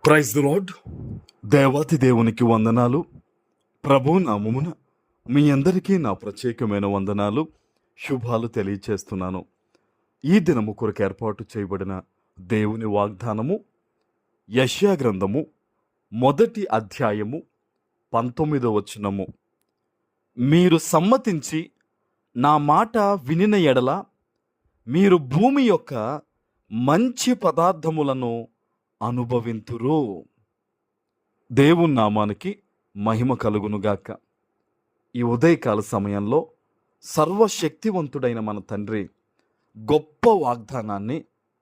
Praise the lord. దేవాతి దేవునికి వందనాలు. ప్రభు నామమున మీ అందరికీ నా ప్రత్యేకమైన వందనాలు, శుభాలు తెలియచేస్తున్నాను. ఈ దినము కొరకు ఏర్పాటు చేయబడిన దేవుని వాగ్దానము యెషయా గ్రంథము 1వ అధ్యాయము 19వ వచనము. మీరు సమ్మతించి నా మాట వినిన ఎడల మీరు భూమి యొక్క మంచి పదార్థములను అనుభవింతురు. దేవుని నామానికి మహిమ కలుగునుగాక. ఈ ఉదయకాల సమయంలో సర్వశక్తివంతుడైన మన తండ్రి గొప్ప వాగ్దానాన్ని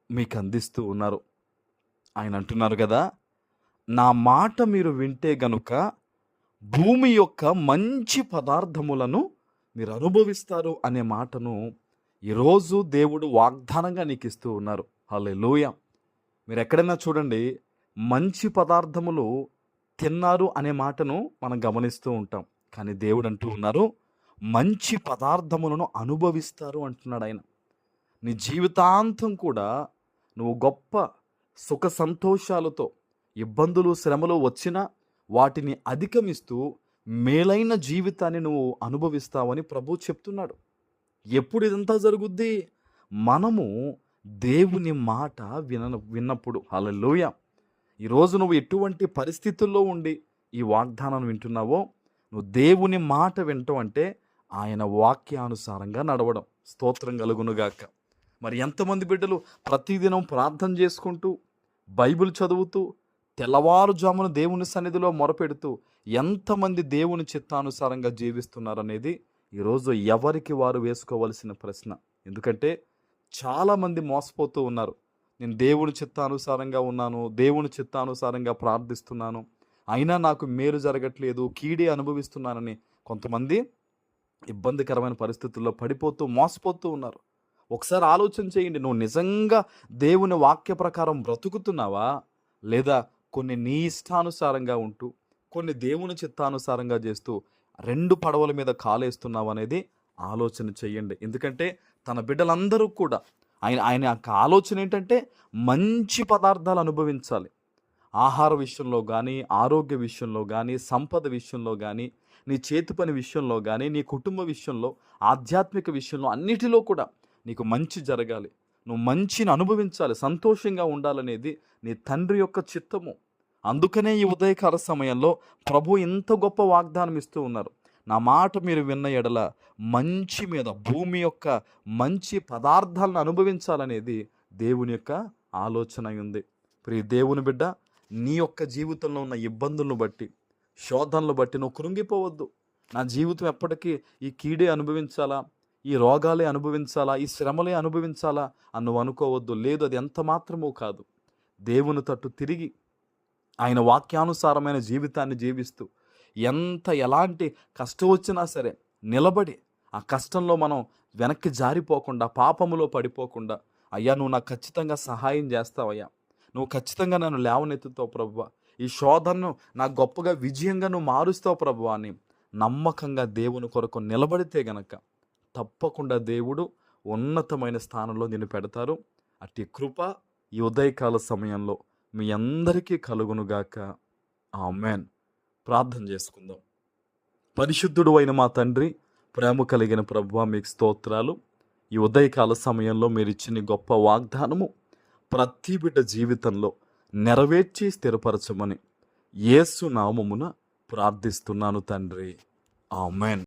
మీకు అందిస్తూ ఉన్నారు. ఆయన అంటున్నారు కదా, నా మాట మీరు వింటే గనుక భూమి యొక్క మంచి పదార్థములను మీరు అనుభవిస్తారు అనే మాటను ఈరోజు దేవుడు వాగ్దానంగా నీకు ఇస్తూ ఉన్నారు. హల్లెలూయా. మీరు ఎక్కడైనా చూడండి, మంచి పదార్థములు తిన్నారు అనే మాటను మనం గమనిస్తూ ఉంటాం. కానీ దేవుడు అంటూ ఉన్నారు, మంచి పదార్థములను అనుభవిస్తారు అంటున్నాడు ఆయన. నీ జీవితాంతం కూడా నువ్వు గొప్ప సుఖ సంతోషాలతో, ఇబ్బందులు శ్రమలు వచ్చినా వాటిని అధిగమిస్తూ మేలైన జీవితాన్ని నువ్వు అనుభవిస్తావని ప్రభు చెప్తున్నాడు. ఎప్పుడు ఇదంతా జరుగుద్ది? మనము దేవుని మాట విన్నప్పుడు. హల్లెలూయా. ఈరోజు నువ్వు ఎటువంటి పరిస్థితుల్లో ఉండి ఈ వాగ్దానాన్ని వింటున్నావో, నువ్వు దేవుని మాట వింటావు అంటే ఆయన వాక్యానుసారంగా నడవడం. స్తోత్రం కలుగునుగాక. మరి ఎంతమంది బిడ్డలు ప్రతిదినం ప్రార్థన చేసుకుంటూ, బైబిల్ చదువుతూ, తెల్లవారుజామున దేవుని సన్నిధిలో మొరపెడుతూ ఎంతమంది దేవుని చిత్తానుసారంగా జీవిస్తున్నారనేది ఈరోజు ఎవరికి వారు వేసుకోవలసిన ప్రశ్న. ఎందుకంటే చాలామంది మోసపోతూ ఉన్నారు. నేను దేవుని చిత్తానుసారంగా ఉన్నాను, దేవుని చిత్తానుసారంగా ప్రార్థిస్తున్నాను, అయినా నాకు మేలు జరగట్లేదు, కీడే అనుభవిస్తున్నానని కొంతమంది ఇబ్బందికరమైన పరిస్థితుల్లో పడిపోతూ మోసపోతూ ఉన్నారు. ఒకసారి ఆలోచన చేయండి, నువ్వు నిజంగా దేవుని వాక్య ప్రకారం బ్రతుకుతున్నావా, లేదా కొన్ని నీ ఇష్టానుసారంగా ఉంటూ కొన్ని దేవుని చిత్తానుసారంగా చేస్తూ రెండు పడవల మీద కాలేస్తున్నావు అనేది ఆలోచన చెయ్యండి. ఎందుకంటే తన బిడ్డలందరూ కూడా ఆయన యొక్క ఆలోచన ఏంటంటే మంచి పదార్థాలు అనుభవించాలి. ఆహార విషయంలో కానీ, ఆరోగ్య విషయంలో కానీ, సంపద విషయంలో కానీ, నీ చేతి పని విషయంలో కానీ, నీ కుటుంబ విషయంలో, ఆధ్యాత్మిక విషయంలో, అన్నిటిలో కూడా నీకు మంచి జరగాలి, నువ్వు మంచిని అనుభవించాలి, సంతోషంగా ఉండాలనేది నీ తండ్రి యొక్క చిత్తము. అందుకనే ఈ ఉదయకాల సమయంలో ప్రభు ఇంత గొప్ప వాగ్దానం ఇస్తూ ఉన్నారు. నా మాట మీరు విన్న ఎడల మంచి మీద, భూమి యొక్క మంచి పదార్థాలను అనుభవించాలనేది దేవుని యొక్క ఆలోచన ఉంది. ప్రియ దేవుని బిడ్డ, నీ యొక్క జీవితంలో ఉన్న ఇబ్బందులను బట్టి, శోధనలు బట్టి నువ్వు కృంగిపోవద్దు. నా జీవితం ఎప్పటికీ ఈ కీడే అనుభవించాలా, ఈ రోగాలే అనుభవించాలా, ఈ శ్రమలే అనుభవించాలా అని నువ్వు అనుకోవద్దు. లేదు, అది ఎంత మాత్రమూ కాదు. దేవుని తట్టు తిరిగి ఆయన వాక్యానుసారమైన జీవితాన్ని జీవిస్తూ ఎలాంటి కష్టం వచ్చినా సరే నిలబడి ఆ కష్టంలో మనం వెనక్కి జారిపోకుండా, పాపములో పడిపోకుండా, అయ్యా నువ్వు నాకు ఖచ్చితంగా సహాయం చేస్తావయ్యా, నువ్వు ఖచ్చితంగా నన్ను లేవనెత్తుతావు ప్రభువా, ఈ శోధనను నాకు గొప్పగా విజయంగా నువ్వు మారుస్తావు ప్రభువా అని నమ్మకంగా దేవుని కొరకు నిలబడితే గనక తప్పకుండా దేవుడు ఉన్నతమైన స్థానంలో నిన్ను పెడతారు. అట్టి కృప ఈ ఉదయకాల సమయంలో మీ అందరికీ కలుగునుగాక. ఆమేన్. ప్రార్థన చేసుకుందాం. పరిశుద్ధుడు అయిన మా తండ్రి, ప్రేమ కలిగిన ప్రభువా, మీకు స్తోత్రాలు. ఈ ఉదయకాల సమయంలో మీరు ఇచ్చిన గొప్ప వాగ్దానము ప్రతి బిడ్డ జీవితంలో నెరవేర్చి స్థిరపరచమని యేసు నామమున ప్రార్థిస్తున్నాను తండ్రి. ఆమేన్.